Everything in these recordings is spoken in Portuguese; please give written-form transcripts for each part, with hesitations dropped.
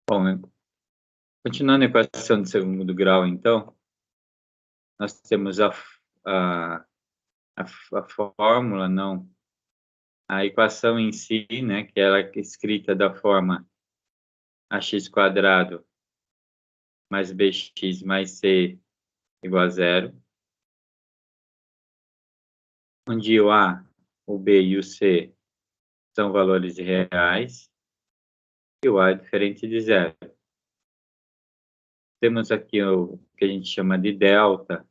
Bom, continuando a equação de segundo grau, então, nós temos a, a fórmula, não, a equação em si, né, que ela é escrita da forma ax² mais bx mais c igual a zero, onde o a, o b e o c são valores reais e o a é diferente de zero. Temos aqui o que a gente chama de delta,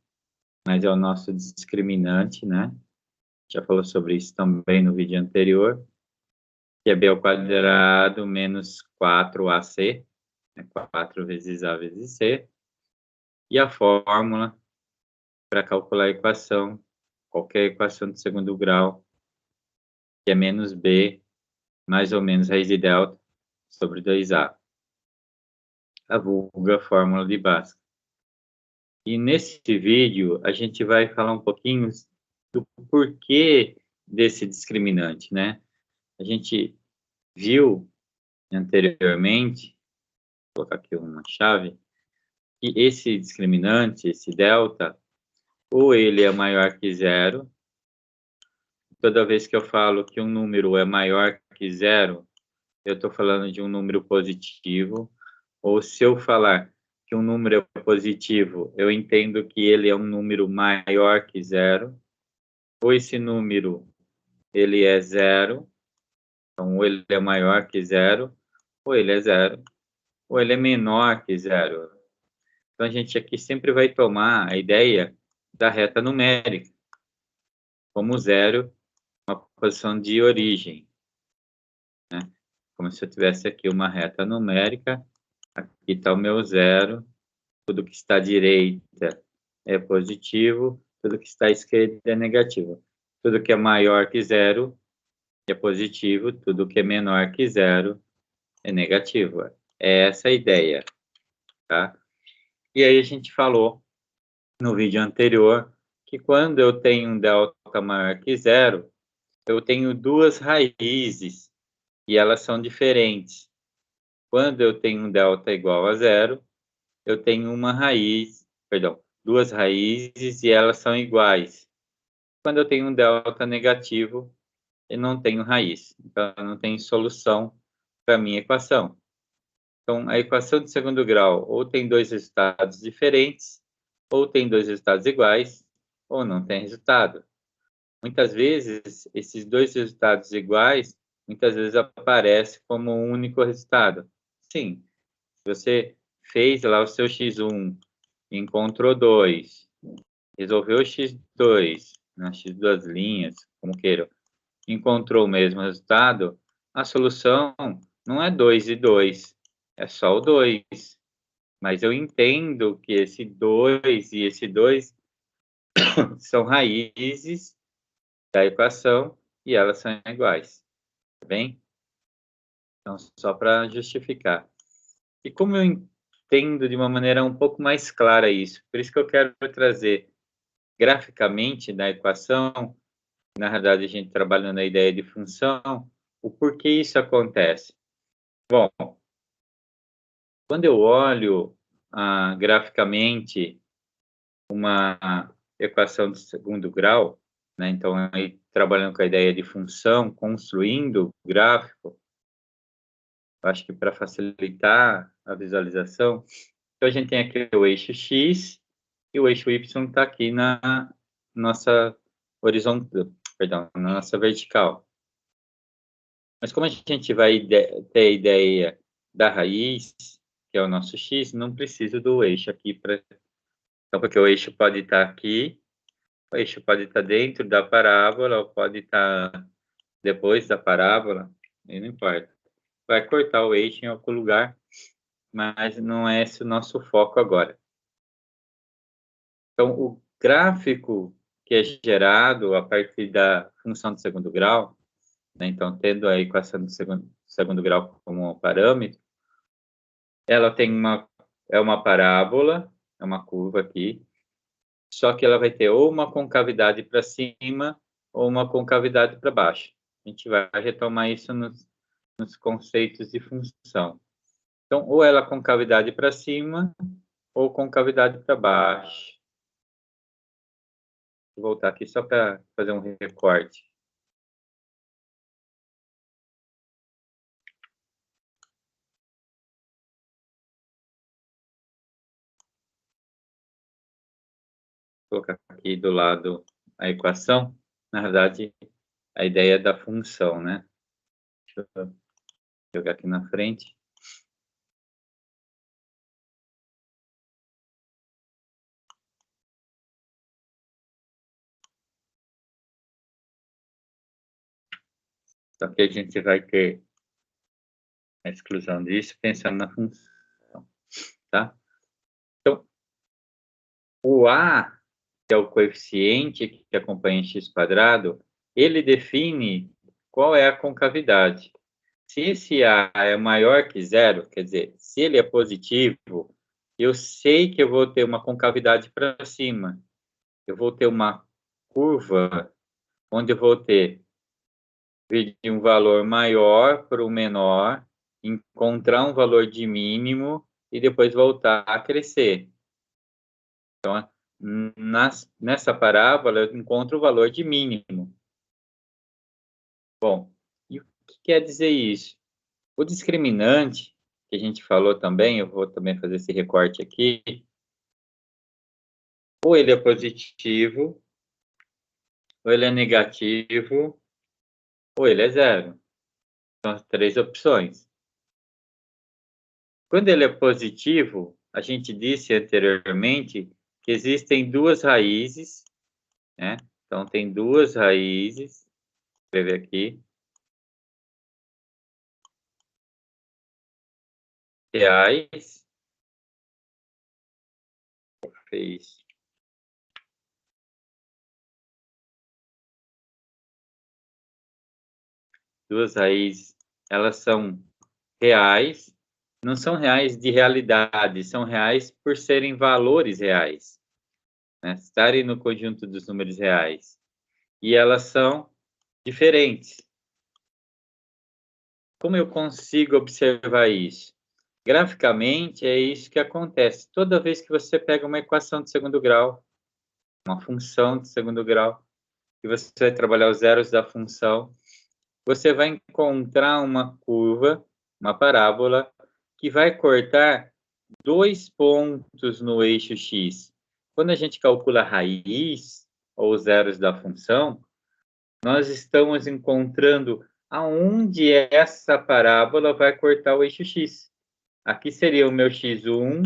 mas é o nosso discriminante, né? Já falou sobre isso também no vídeo anterior, que é b² menos 4ac, né? 4 vezes a vezes c, e a fórmula para calcular a equação, qualquer equação de segundo grau, que é menos b mais ou menos raiz de delta sobre 2a, a vulga fórmula de Bhaskara. E nesse vídeo a gente vai falar um pouquinho do porquê desse discriminante, né? A gente viu anteriormente, vou colocar aqui uma chave, que esse discriminante, esse delta, ou ele é maior que zero. Toda vez que eu falo que um número é maior que zero, eu estou falando de um número positivo. Ou se eu falar que um número é positivo, eu entendo que ele é um número maior que zero. Ou esse número, ele é zero, então ou ele é maior que zero, ou ele é zero, ou ele é menor que zero. Então, a gente aqui sempre vai tomar a ideia da reta numérica, como zero, uma posição de origem, né? Como se eu tivesse aqui uma reta numérica, aqui está o meu zero, tudo que está à direita é positivo, tudo que está à esquerda é negativo. Tudo que é maior que zero é positivo, tudo que é menor que zero é negativo. É essa a ideia, tá? E aí a gente falou no vídeo anterior que quando eu tenho um delta maior que zero, eu tenho duas raízes e elas são diferentes. Quando eu tenho um delta igual a zero, eu tenho uma raiz, perdão, duas raízes e elas são iguais. Quando eu tenho um delta negativo, eu não tenho raiz, então eu não tenho solução para a minha equação. Então, a equação de segundo grau ou tem dois resultados diferentes, ou tem dois resultados iguais, ou não tem resultado. Muitas vezes, esses dois resultados iguais, muitas vezes aparece como um único resultado. Sim, você fez lá o seu x1, encontrou 2, resolveu o x2, nas x2 linhas, como queiram, encontrou o mesmo resultado, a solução não é 2 e 2, é só o 2. Mas eu entendo que esse 2 e esse 2 são raízes da equação e elas são iguais, tá bem? Então, só para justificar. E como eu entendo de uma maneira um pouco mais clara isso, por isso que eu quero trazer graficamente na equação, na verdade a gente trabalhando a ideia de função, o porquê isso acontece. Bom, quando eu olho graficamente uma equação de segundo grau, né, então aí trabalhando com a ideia de função, construindo o gráfico, acho que para facilitar a visualização, então a gente tem aqui o eixo X e o eixo Y está aqui na nossa horizontal, perdão, na nossa vertical. Mas como a gente vai ter a ideia da raiz, que é o nosso X, não precisa do eixo aqui para... Então, porque o eixo pode estar aqui, o eixo pode estar dentro da parábola, ou pode estar depois da parábola, e não importa. Vai cortar o eixo em algum lugar, mas não é esse o nosso foco agora. Então, o gráfico que é gerado a partir da função de segundo grau, né, então, tendo a equação de segundo grau como parâmetro, ela tem é uma parábola, é uma curva aqui, só que ela vai ter ou uma concavidade para cima ou uma concavidade para baixo. A gente vai retomar isso nos conceitos de função. Então, ou ela com cavidade para cima, ou com cavidade para baixo. Vou voltar aqui só para fazer um recorte. Vou colocar aqui do lado a equação. Na verdade, a ideia da função, né? Deixa eu jogar aqui na frente. Só que a gente vai ter a exclusão disso pensando na função, tá? Então, o A, que é o coeficiente que acompanha x², ele define qual é a concavidade. Se esse A é maior que zero, quer dizer, se ele é positivo, eu sei que eu vou ter uma concavidade para cima. Eu vou ter uma curva onde eu vou ter de um valor maior para o menor, encontrar um valor de mínimo e depois voltar a crescer. Então, nessa parábola, eu encontro o valor de mínimo. Bom, e o que quer dizer isso? O discriminante, que a gente falou também, eu vou também fazer esse recorte aqui, ou ele é positivo, ou ele é negativo, ou ele é zero. São as três opções. Quando ele é positivo, a gente disse anteriormente que existem duas raízes, né? Então, tem duas raízes, vou escrever aqui, reais, fez duas raízes, elas são reais, não são reais de realidade, são reais por serem valores reais, né? Estarem no conjunto dos números reais. E elas são diferentes. Como eu consigo observar isso? Graficamente, é isso que acontece. Toda vez que você pega uma equação de segundo grau, uma função de segundo grau, e você vai trabalhar os zeros da função, você vai encontrar uma curva, uma parábola, que vai cortar dois pontos no eixo x. Quando a gente calcula a raiz, ou os zeros da função, nós estamos encontrando aonde essa parábola vai cortar o eixo x. Aqui seria o meu x1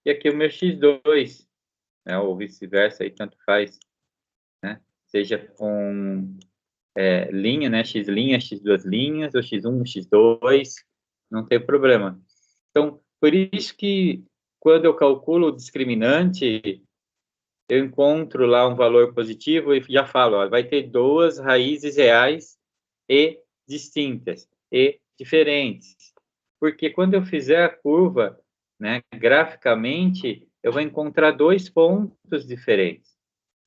e aqui o meu x2, né? Ou vice-versa, aí tanto faz, né? Seja com linha, né? X linha, x2 linhas, ou x1, x2, não tem problema. Então, por isso que quando eu calculo o discriminante, eu encontro lá um valor positivo e já falo, ó, vai ter duas raízes reais e distintas, e diferentes. Porque quando eu fizer a curva, né, graficamente, eu vou encontrar dois pontos diferentes.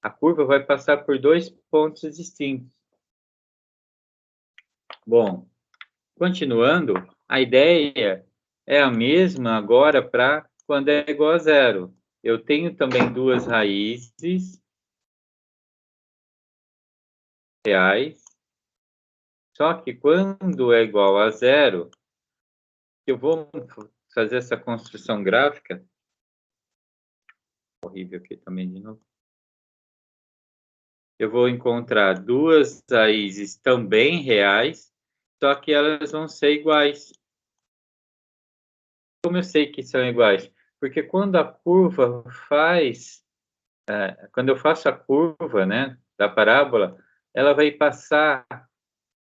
A curva vai passar por dois pontos distintos. Bom, continuando, a ideia é a mesma agora para quando é igual a zero. Eu tenho também duas raízes reais, só que quando é igual a zero, eu vou fazer essa construção gráfica. Horrível aqui também de novo. Eu vou encontrar duas raízes também reais, só que elas vão ser iguais. Como eu sei que são iguais? Porque quando a curva faz, quando eu faço a curva, né, da parábola, ela vai passar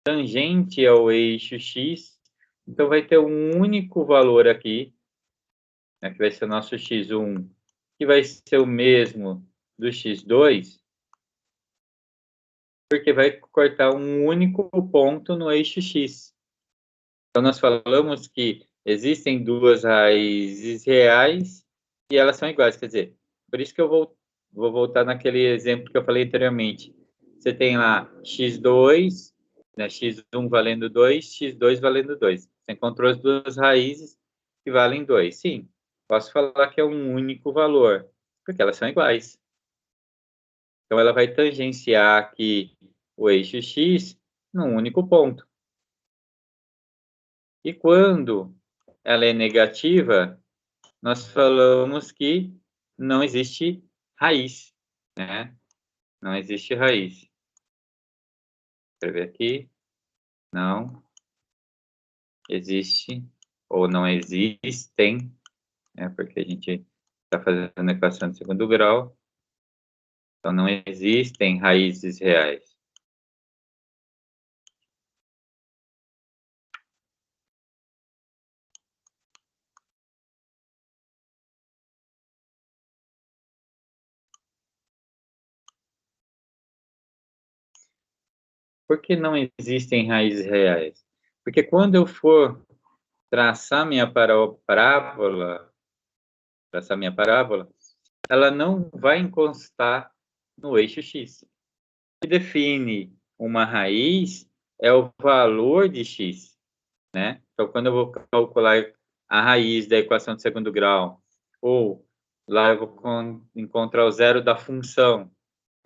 tangente ao eixo x, então vai ter um único valor aqui, né, que vai ser o nosso x1, que vai ser o mesmo do x2, porque vai cortar um único ponto no eixo x. Então, nós falamos que existem duas raízes reais e elas são iguais, quer dizer, por isso que eu vou voltar naquele exemplo que eu falei anteriormente. Você tem lá x2, né, x1 valendo 2, x2 valendo 2. Você encontrou as duas raízes, que valem 2. Sim, posso falar que é um único valor, porque elas são iguais. Então, ela vai tangenciar aqui o eixo x num único ponto. E quando ela é negativa, nós falamos que não existe raiz, né? Não existe raiz. Vou escrever aqui. Não existe ou não existem, né? Porque a gente está fazendo a equação de segundo grau. Então, não existem raízes reais. Por que não existem raízes reais? Porque quando eu for traçar minha parábola, ela não vai encostar no eixo x. O que define uma raiz é o valor de x, né? Então, quando eu vou calcular a raiz da equação de segundo grau, ou lá eu vou encontrar o zero da função,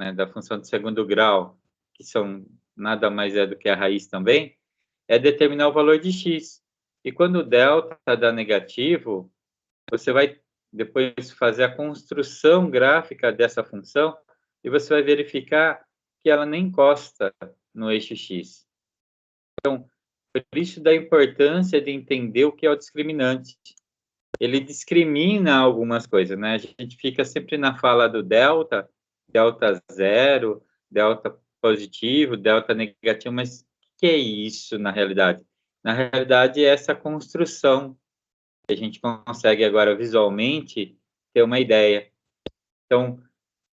né, da função de segundo grau, que são nada mais é do que a raiz também, é determinar o valor de x. E quando o delta dá negativo, você vai depois fazer a construção gráfica dessa função e você vai verificar que ela nem encosta no eixo x. Então, por isso da importância de entender o que é o discriminante. Ele discrimina algumas coisas, né? A gente fica sempre na fala do delta, delta zero, delta positivo, delta negativo, mas o que é isso na realidade? Na realidade, é essa construção que a gente consegue agora visualmente ter uma ideia. Então,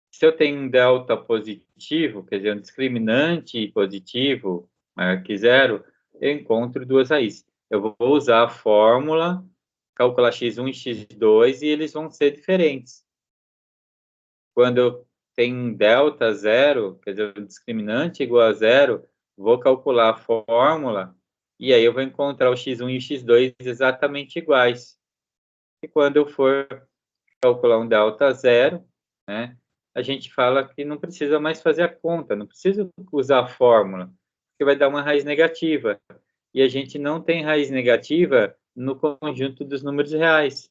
se eu tenho um delta positivo, quer dizer, um discriminante positivo maior que zero, eu encontro duas raízes. Eu vou usar a fórmula, calcular x1 e x2, e eles vão ser diferentes. Quando eu tenho um delta zero, quer dizer, um discriminante igual a zero, vou calcular a fórmula, e aí eu vou encontrar o x1 e o x2 exatamente iguais. E quando eu for calcular um delta zero, né, a gente fala que não precisa mais fazer a conta, não precisa usar a fórmula, porque vai dar uma raiz negativa. E a gente não tem raiz negativa no conjunto dos números reais.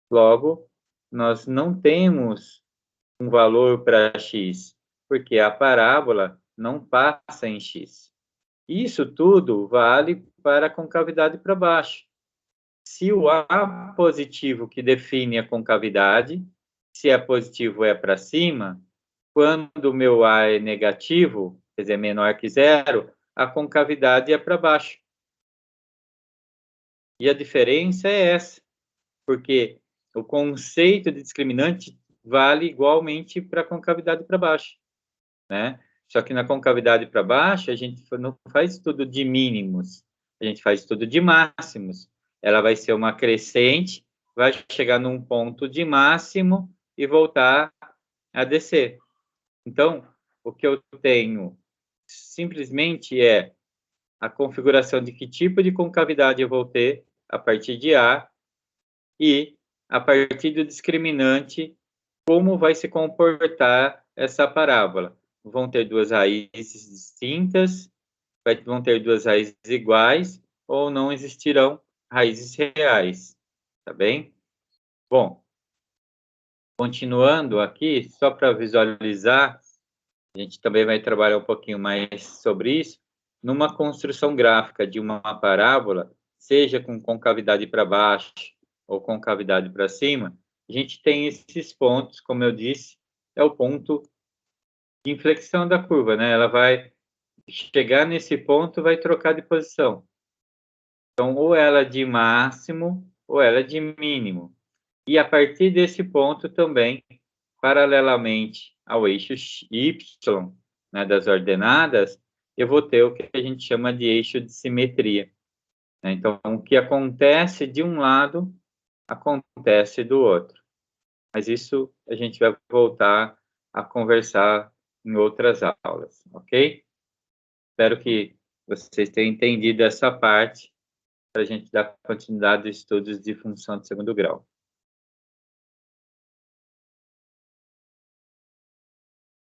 Logo, nós não temos um valor para x, porque a parábola não passa em x. Isso tudo vale para a concavidade para baixo. Se o A positivo que define a concavidade, se é positivo é para cima, quando o meu A é negativo, quer dizer, menor que zero, a concavidade é para baixo. E a diferença é essa, porque o conceito de discriminante vale igualmente para a concavidade para baixo, né? Só que na concavidade para baixo, a gente não faz estudo de mínimos, a gente faz estudo de máximos. Ela vai ser uma crescente, vai chegar num ponto de máximo e voltar a descer. Então, o que eu tenho simplesmente é a configuração de que tipo de concavidade eu vou ter a partir de A e, a partir do discriminante, como vai se comportar essa parábola. Vão ter duas raízes distintas, vão ter duas raízes iguais, ou não existirão raízes reais, tá bem? Bom, continuando aqui, só para visualizar, a gente também vai trabalhar um pouquinho mais sobre isso, numa construção gráfica de uma parábola, seja com concavidade para baixo ou concavidade para cima, a gente tem esses pontos, como eu disse, é o ponto de inflexão da curva, né? Ela vai chegar nesse ponto, vai trocar de posição. Então, ou ela é de máximo, ou ela é de mínimo. E a partir desse ponto também, paralelamente ao eixo Y, né, das ordenadas, eu vou ter o que a gente chama de eixo de simetria. Então, o que acontece de um lado, acontece do outro. Mas isso a gente vai voltar a conversar em outras aulas, ok? Espero que vocês tenham entendido essa parte para a gente dar continuidade aos estudos de função de segundo grau.